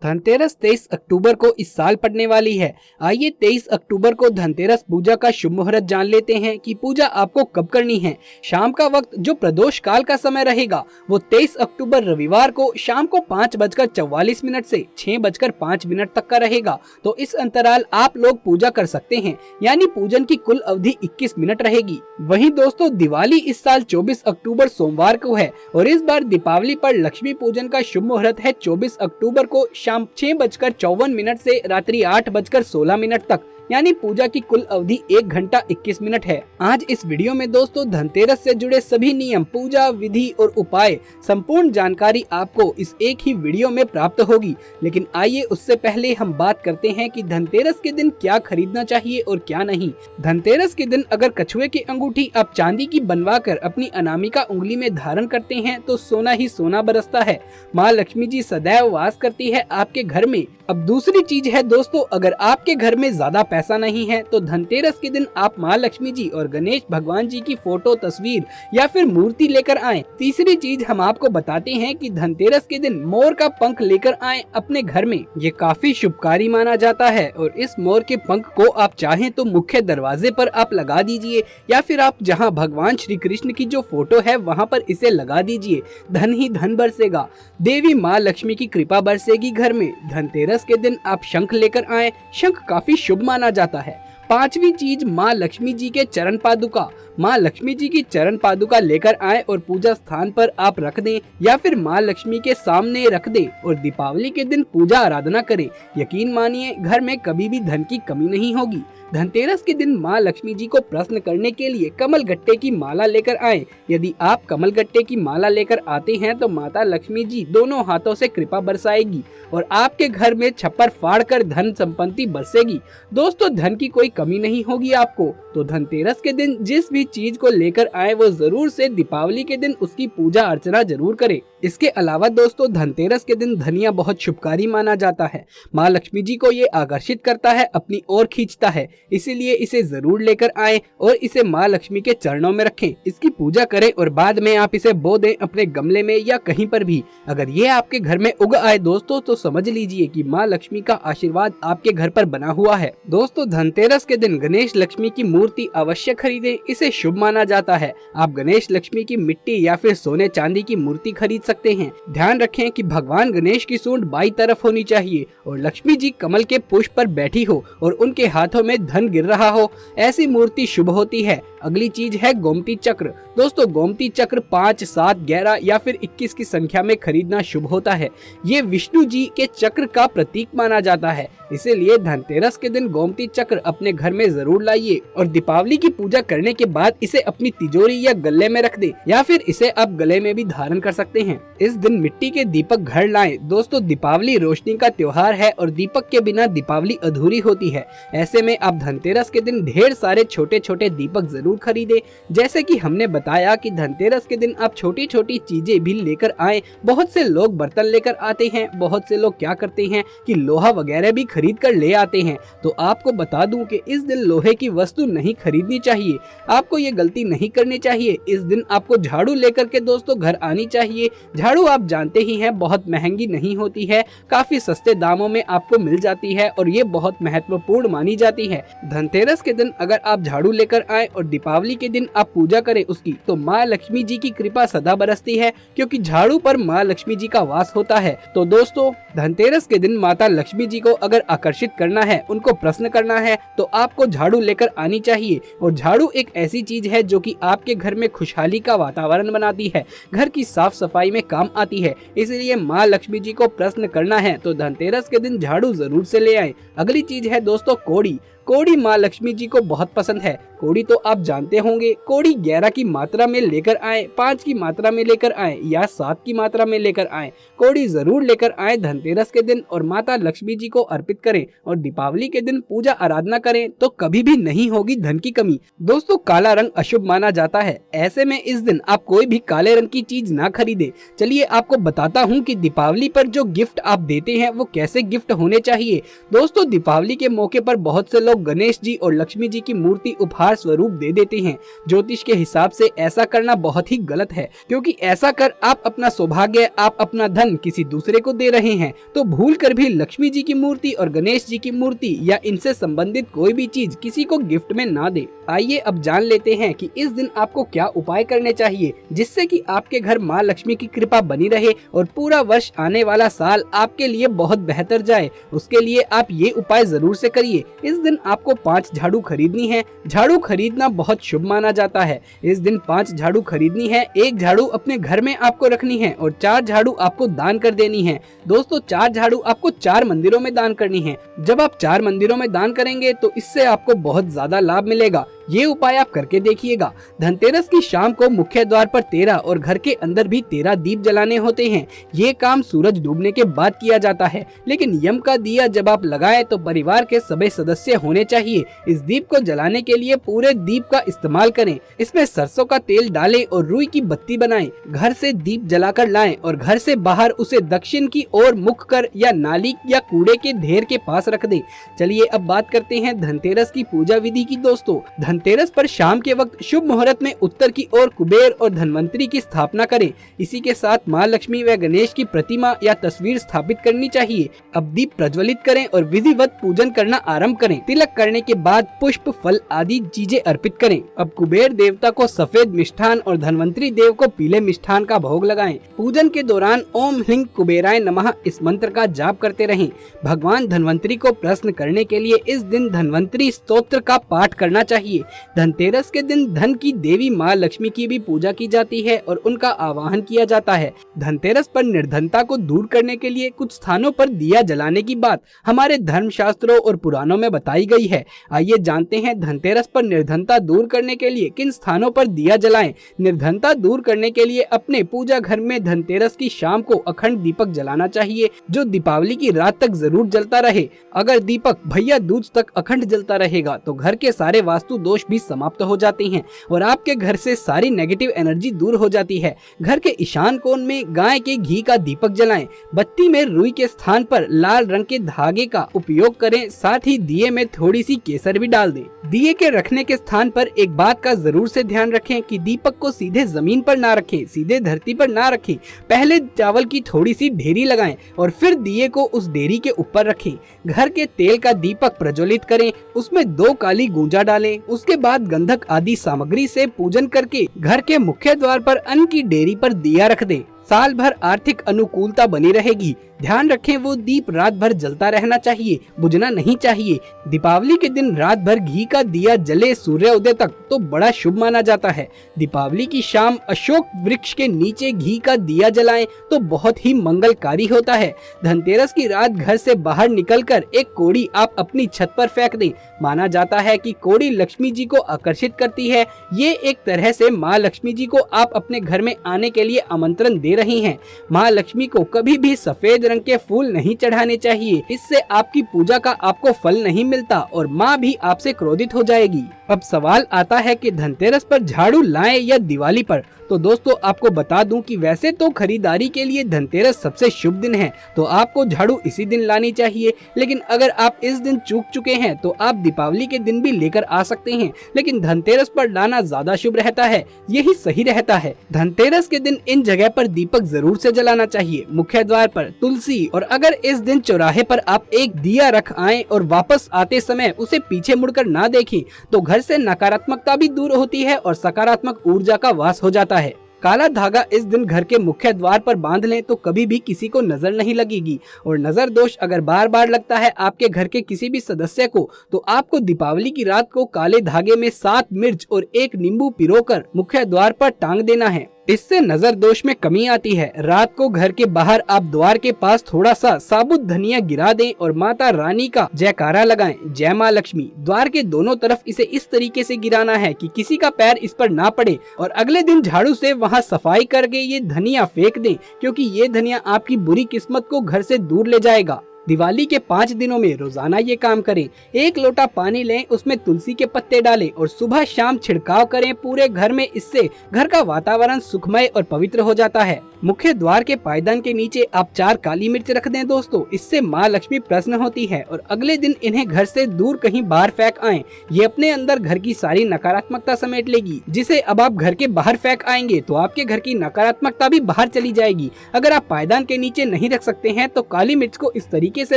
धनतेरस 23 अक्टूबर को इस साल पड़ने वाली है। आइए 23 अक्टूबर को धनतेरस पूजा का शुभ मुहूर्त जान लेते हैं कि पूजा आपको कब करनी है। शाम का वक्त जो प्रदोष काल का समय रहेगा वो 23 अक्टूबर रविवार को शाम को 5:44 से 6:05 तक का रहेगा। तो इस अंतराल आप लोग पूजा कर सकते हैं, यानी पूजन की कुल अवधि 21 मिनट रहेगी। वहीं दोस्तों दिवाली इस साल 24 अक्टूबर सोमवार को है और इस बार दीपावली पर लक्ष्मी पूजन का शुभ मुहूर्त है 24 अक्टूबर को शाम 6:54 से रात्रि 8:16 तक, यानी पूजा की कुल अवधि 1 घंटा 21 मिनट है। आज इस वीडियो में दोस्तों धनतेरस से जुड़े सभी नियम, पूजा विधि और उपाय संपूर्ण जानकारी आपको इस एक ही वीडियो में प्राप्त होगी। लेकिन आइए उससे पहले हम बात करते हैं कि धनतेरस के दिन क्या खरीदना चाहिए और क्या नहीं। धनतेरस के दिन अगर कछुए की अंगूठी आप चांदी की बनवा कर अपनी अनामिका उंगली में धारण करते हैं तो सोना ही सोना बरसता है। माँ लक्ष्मी जी सदैव वास करती है आपके घर में। अब दूसरी चीज है दोस्तों, अगर आपके घर में ज्यादा पैसा नहीं है तो धनतेरस के दिन आप माँ लक्ष्मी जी और गणेश भगवान जी की फोटो, तस्वीर या फिर मूर्ति लेकर आएं। तीसरी चीज हम आपको बताते हैं कि धनतेरस के दिन मोर का पंख लेकर आएं अपने घर में। ये काफी शुभकारी माना जाता है और इस मोर के पंख को आप चाहें तो मुख्य दरवाजे पर आप लगा दीजिए या फिर आप जहाँ भगवान श्री कृष्ण की जो फोटो है वहाँ पर इसे लगा दीजिए। धन ही धन बरसेगा, देवी माँ लक्ष्मी की कृपा बरसेगी घर में। धनतेरस के दिन आप शंख लेकर आए। शंख काफी शुभ माना जाता है। पांचवी चीज माँ लक्ष्मी जी के चरण पादुका। माँ लक्ष्मी जी की चरण पादुका लेकर आए और पूजा स्थान पर आप रख दें या फिर माँ लक्ष्मी के सामने रख दें और दीपावली के दिन पूजा आराधना करें। यकीन मानिए घर में कभी भी धन की कमी नहीं होगी। धनतेरस के दिन माँ लक्ष्मी जी को प्रसन्न करने के लिए कमल गट्टे की माला लेकर आएं। यदि आप कमल गट्टे की माला लेकर आते हैं तो माता लक्ष्मी जी दोनों हाथों से कृपा बरसाएगी और आपके घर में छप्पर फाड़ कर धन संपत्ति बरसेगी। दोस्तों धन की कोई कमी नहीं होगी आपको। तो धनतेरस के दिन जिस भी चीज को लेकर आए वो जरूर से दीपावली के दिन उसकी पूजा अर्चना जरूर करें। इसके अलावा दोस्तों धनतेरस के दिन धनिया बहुत शुभकारी माना जाता है। माँ लक्ष्मी जी को ये आकर्षित करता है, अपनी ओर खींचता है, इसीलिए इसे जरूर लेकर आएं और इसे माँ लक्ष्मी के चरणों में रखें, इसकी पूजा करें और बाद में आप इसे बो दें अपने गमले में या कहीं पर भी। अगर ये आपके घर में उग आए दोस्तों तो समझ लीजिए कि माँ लक्ष्मी का आशीर्वाद आपके घर पर बना हुआ है। दोस्तों धनतेरस के दिन गणेश लक्ष्मी की मूर्ति अवश्य खरीदें, इसे शुभ माना जाता है। आप गणेश लक्ष्मी की मिट्टी या फिर सोने चांदी की मूर्ति खरीद सकते हैं। ध्यान रखें कि भगवान गणेश की सूंड बाईं तरफ होनी चाहिए और लक्ष्मी जी कमल के पुष्प पर बैठी हो और उनके हाथों में धन गिर रहा हो, ऐसी मूर्ति शुभ होती है। अगली चीज है गोमती चक्र। दोस्तों गोमती चक्र 5, 7, 11 या फिर 21 की संख्या में खरीदना शुभ होता है। ये विष्णु जी के चक्र का प्रतीक माना जाता है, इसीलिए धनतेरस के दिन गोमती चक्र अपने घर में जरूर लाइए और दीपावली की पूजा करने के बाद इसे अपनी तिजोरी या गले में रख दे या फिर इसे आप गले में भी धारण कर सकते हैं। इस दिन मिट्टी के दीपक घर लाएं। दोस्तों दीपावली रोशनी का त्योहार है और दीपक के बिना दीपावली अधूरी होती है। ऐसे में आप धनतेरस के दिन ढेर सारे छोटे छोटे दीपक जरूर खरीदे। जैसे कि हमने बताया कि धनतेरस के दिन आप छोटी छोटी चीजें भी लेकर आए। बहुत से लोग बर्तन लेकर आते हैं, बहुत से लोग क्या करते हैं कि लोहा वगैरह भी खरीद कर ले आते हैं। तो आपको बता दूं कि इस दिन लोहे की वस्तु नहीं खरीदनी चाहिए, आपको ये गलती नहीं करनी चाहिए। इस दिन आपको झाड़ू लेकर के दोस्तों घर आनी चाहिए। झाड़ू आप जानते ही हैं बहुत महंगी नहीं होती है, काफी सस्ते दामों में आपको मिल जाती है और ये बहुत महत्वपूर्ण मानी जाती है। धनतेरस के दिन अगर आप झाड़ू लेकर आए और दीपावली के दिन आप पूजा करें उसकी, तो माँ लक्ष्मी जी की कृपा सदा बरसती है क्योंकि झाड़ू पर माँ लक्ष्मी जी का वास होता है। तो दोस्तों धनतेरस के दिन माता लक्ष्मी जी को अगर आकर्षित करना है, उनको प्रसन्न करना है, तो आपको झाड़ू लेकर आनी चाहिए। और झाड़ू एक ऐसी चीज है जो कि आपके घर में खुशहाली का वातावरण बनाती है, घर की साफ सफाई में काम आती है। इसलिए माँ लक्ष्मी जी को प्रसन्न करना है तो धनतेरस के दिन झाड़ू जरूर से ले आए। अगली चीज है दोस्तों कोड़ी। कोड़ी माँ लक्ष्मी जी को बहुत पसंद है। कोड़ी तो आप जानते होंगे, कोड़ी 11 की मात्रा में लेकर आए, 5 की मात्रा में लेकर आए या 7 की मात्रा में लेकर आए। कोड़ी जरूर लेकर आए धनतेरस के दिन और माता लक्ष्मी जी को अर्पित करें और दीपावली के दिन पूजा आराधना करें तो कभी भी नहीं होगी धन की कमी। दोस्तों काला रंग अशुभ माना जाता है, ऐसे में इस दिन आप कोई भी काले रंग की चीज ना खरीदे। चलिए आपको बताता हूँ कि दीपावली पर जो गिफ्ट आप देते हैं वो कैसे गिफ्ट होने चाहिए। दोस्तों दीपावली के मौके पर बहुत से लोग गणेश जी और लक्ष्मी जी की मूर्ति उपहार स्वरूप दे देते हैं। ज्योतिष के हिसाब से ऐसा करना बहुत ही गलत है, क्योंकि ऐसा कर आप अपना सौभाग्य, आप अपना धन किसी दूसरे को दे रहे हैं। तो भूल कर भी लक्ष्मी जी की मूर्ति और गणेश जी की मूर्ति या इनसे संबंधित कोई भी चीज किसी को गिफ्ट में ना दे। आइए अब जान लेते हैं कि इस दिन आपको क्या उपाय करने चाहिए, जिससे कि आपके घर माँ लक्ष्मी की कृपा बनी रहे और पूरा वर्ष आने वाला साल आपके लिए बहुत बेहतर जाए। उसके लिए आप ये उपाय जरूर से करिए। इस दिन आपको 5 झाड़ू खरीदनी है। झाड़ू खरीदना बहुत शुभ माना जाता है। इस दिन 5 झाड़ू खरीदनी है, 1 झाड़ू अपने घर में आपको रखनी है और 4 झाड़ू आपको दान कर देनी है। दोस्तों 4 झाड़ू आपको 4 मंदिरों में दान करनी है। जब आप 4 मंदिरों में दान करेंगे तो इससे आपको बहुत ज्यादा लाभ मिलेगा। ये उपाय आप करके देखिएगा। धनतेरस की शाम को मुख्य द्वार पर 13 और घर के अंदर भी 13 दीप जलाने होते हैं। ये काम सूरज डूबने के बाद किया जाता है, लेकिन यम का दिया जब आप लगाएं तो परिवार के सभी सदस्य होने चाहिए। इस दीप को जलाने के लिए पूरे दीप का इस्तेमाल करें। इसमें सरसों का तेल डालें और रुई की बत्ती बनाएं। घर से दीप जलाकर लाएं और घर से बाहर उसे दक्षिण की ओर मुख कर या नाली या कूड़े के ढेर के पास रख दें। चलिए अब बात करते हैं धनतेरस की पूजा विधि की। दोस्तों धनतेरस पर शाम के वक्त शुभ मुहूर्त में उत्तर की ओर कुबेर और धनवंतरी की स्थापना करें। इसी के साथ माँ लक्ष्मी व गणेश की प्रतिमा या तस्वीर स्थापित करनी चाहिए। अब दीप प्रज्वलित करें और विधिवत पूजन करना आरंभ करें। तिलक करने के बाद पुष्प, फल आदि चीजें अर्पित करें। अब कुबेर देवता को सफेद मिष्ठान और धनवंतरी देव को पीले मिष्ठान का भोग लगाएं। पूजन के दौरान ओम ह्लीं कुबेराय नमः इस मंत्र का जाप करते रहें। भगवान धनवंतरी को प्रसन्न करने के लिए इस दिन धनवंतरी स्तोत्र का पाठ करना चाहिए। धनतेरस के दिन धन की देवी माँ लक्ष्मी की भी पूजा की जाती है और उनका आवाहन किया जाता है। धनतेरस पर निर्धनता को दूर करने के लिए कुछ स्थानों पर दिया जलाने की बात हमारे धर्म शास्त्रों और पुराणों में बताई गई है। आइए जानते हैं धनतेरस पर निर्धनता दूर करने के लिए किन स्थानों पर दिया जलाएं। निर्धनता दूर करने के लिए अपने पूजा घर में धनतेरस की शाम को अखंड दीपक जलाना चाहिए, जो दीपावली की रात तक जरूर जलता रहे। अगर दीपक भैया दूज तक अखंड जलता रहेगा तो घर के सारे वास्तु दोष भी समाप्त हो जाते हैं और आपके घर से सारी नेगेटिव एनर्जी दूर हो जाती है। घर के ईशान कोण में गाय के घी का दीपक जलाएं। बत्ती में रुई के स्थान पर लाल रंग के धागे का उपयोग करें। साथ ही दिए में थोड़ी सी केसर भी डाल दें। दिए के रखने के स्थान पर एक बात का जरूर से ध्यान रखें कि दीपक को सीधे जमीन पर ना रखें, सीधे धरती पर ना रखें। पहले चावल की थोड़ी सी ढेरी लगाएं और फिर दिए को उस ढेरी के ऊपर रखें। घर के तेल का दीपक प्रज्वलित करें, उसमें 2 काली गूंजा डालें। उसके बाद गंधक आदि सामग्री से पूजन करके घर के मुख्य द्वार पर अन्न की डेरी पर दिया रख दें। साल भर आर्थिक अनुकूलता बनी रहेगी। ध्यान रखें वो दीप रात भर जलता रहना चाहिए, बुझना नहीं चाहिए। दीपावली के दिन रात भर घी का दिया जले सूर्योदय तक तो बड़ा शुभ माना जाता है। दीपावली की शाम अशोक वृक्ष के नीचे घी का दिया जलाएं तो बहुत ही मंगलकारी होता है। धनतेरस की रात घर से बाहर निकलकर एक कोड़ी आप अपनी छत पर फेंक दें। माना जाता है कि कोड़ी लक्ष्मी जी को आकर्षित करती है। ये एक तरह से माँ लक्ष्मी जी को आप अपने घर में आने के लिए आमंत्रण दे रही हैं। माँ लक्ष्मी को कभी भी सफेद रंग के फूल नहीं चढ़ाने चाहिए। इससे आपकी पूजा का आपको फल नहीं मिलता और माँ भी आपसे क्रोधित हो जाएगी। अब सवाल आता है कि धनतेरस पर झाड़ू लाएं या दिवाली पर। तो दोस्तों आपको बता दूं कि वैसे तो खरीदारी के लिए धनतेरस सबसे शुभ दिन है, तो आपको झाड़ू इसी दिन लानी चाहिए। लेकिन अगर आप इस दिन चूक चुके हैं तो आप दीपावली के दिन भी लेकर आ सकते हैं, लेकिन धनतेरस पर लाना ज्यादा शुभ रहता है, यही सही रहता है। धनतेरस के दिन इन जगह पर दीपक जरूर से जलाना चाहिए, मुख्य द्वार पर, तुलसी, और अगर इस दिन चौराहे पर आप एक दिया रख आएं और वापस आते समय उसे पीछे मुड़कर ना देखें तो घर से नकारात्मकता भी दूर होती है और सकारात्मक ऊर्जा का वास हो जाता है। काला धागा इस दिन घर के मुख्य द्वार पर बांध लें तो कभी भी किसी को नजर नहीं लगेगी। और नजर दोष अगर बार बार लगता है आपके घर के किसी भी सदस्य को तो आपको दीपावली की रात को काले धागे में 7 मिर्च और 1 नींबू पिरोकर मुख्य द्वार पर टांग देना है। इससे नजर दोष में कमी आती है। रात को घर के बाहर आप द्वार के पास थोड़ा सा साबुत धनिया गिरा दें और माता रानी का जयकारा लगाएं, जय माँ लक्ष्मी। द्वार के दोनों तरफ इसे इस तरीके से गिराना है कि किसी का पैर इस पर ना पड़े और अगले दिन झाड़ू से वहाँ सफाई करके ये धनिया फेंक दें, क्योंकि ये धनिया आपकी बुरी किस्मत को घर से दूर ले जाएगा। दिवाली के 5 दिनों में रोजाना ये काम करें। 1 लोटा पानी लें, उसमें तुलसी के पत्ते डालें और सुबह शाम छिड़काव करें पूरे घर में। इससे घर का वातावरण सुखमय और पवित्र हो जाता है। मुख्य द्वार के पायदान के नीचे आप 4 काली मिर्च रख दें दोस्तों। इससे माँ लक्ष्मी प्रसन्न होती है और अगले दिन इन्हें घर से दूर कहीं बाहर फेंक आएं। ये अपने अंदर घर की सारी नकारात्मकता समेट लेगी, जिसे अब आप घर के बाहर फेंक आएंगे तो आपके घर की नकारात्मकता भी बाहर चली जाएगी। अगर आप पायदान के नीचे नहीं रख सकते हैं तो काली मिर्च को इस तरीके से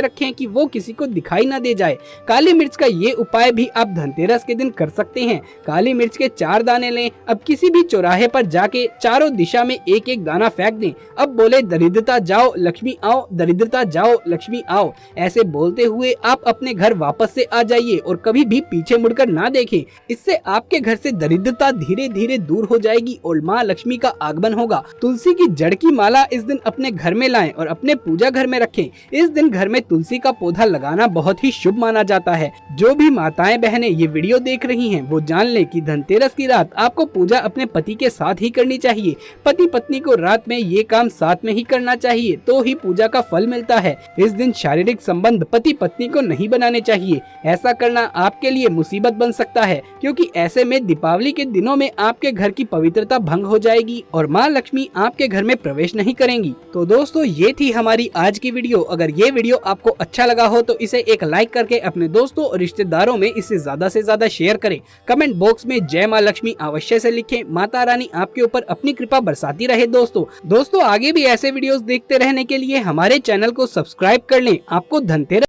रखें कि वो किसी को दिखाई न दे जाए। काली मिर्च का ये उपाय भी आप धनतेरस के दिन कर सकते हैं। काली मिर्च के 4 दाने लें। अब किसी भी चौराहे पर जाके चारों दिशा में एक एक दाना फेंक दें। अब बोले दरिद्रता जाओ लक्ष्मी आओ, दरिद्रता जाओ लक्ष्मी आओ। ऐसे बोलते हुए आप अपने घर वापस से आ जाइए और कभी भी पीछे मुड़कर ना देखें। इससे आपके घर से दरिद्रता धीरे धीरे दूर हो जाएगी और माँ लक्ष्मी का आगमन होगा। तुलसी की जड़ की माला इस दिन अपने घर में लाएं और अपने पूजा घर में रखें। इस दिन घर में तुलसी का पौधा लगाना बहुत ही शुभ माना जाता है। जो भी माताएं बहनें ये वीडियो देख रही हैं वो जान लें कि धनतेरस की रात आपको पूजा अपने पति के साथ ही करनी चाहिए। पति पत्नी को रात में ये काम साथ में ही करना चाहिए, तो ही पूजा का फल मिलता है। इस दिन शारीरिक संबंध पति पत्नी को नहीं बनाने चाहिए। ऐसा करना आपके लिए मुसीबत बन सकता है, क्योंकि ऐसे में दीपावली के दिनों में आपके घर की पवित्रता भंग हो जाएगी और माँ लक्ष्मी आपके घर में प्रवेश नहीं करेंगी। तो दोस्तों ये थी हमारी आज की वीडियो। अगर ये वीडियो आपको अच्छा लगा हो तो इसे एक लाइक करके अपने दोस्तों और रिश्तेदारों में इसे ज्यादा से ज्यादा शेयर करें। कमेंट बॉक्स में जय माँ लक्ष्मी अवश्य से लिखें। माता रानी आपके ऊपर अपनी कृपा बरसाती रहे। दोस्तों आगे भी ऐसे वीडियोस देखते रहने के लिए हमारे चैनल को सब्सक्राइब कर लें। आपको धनतेरस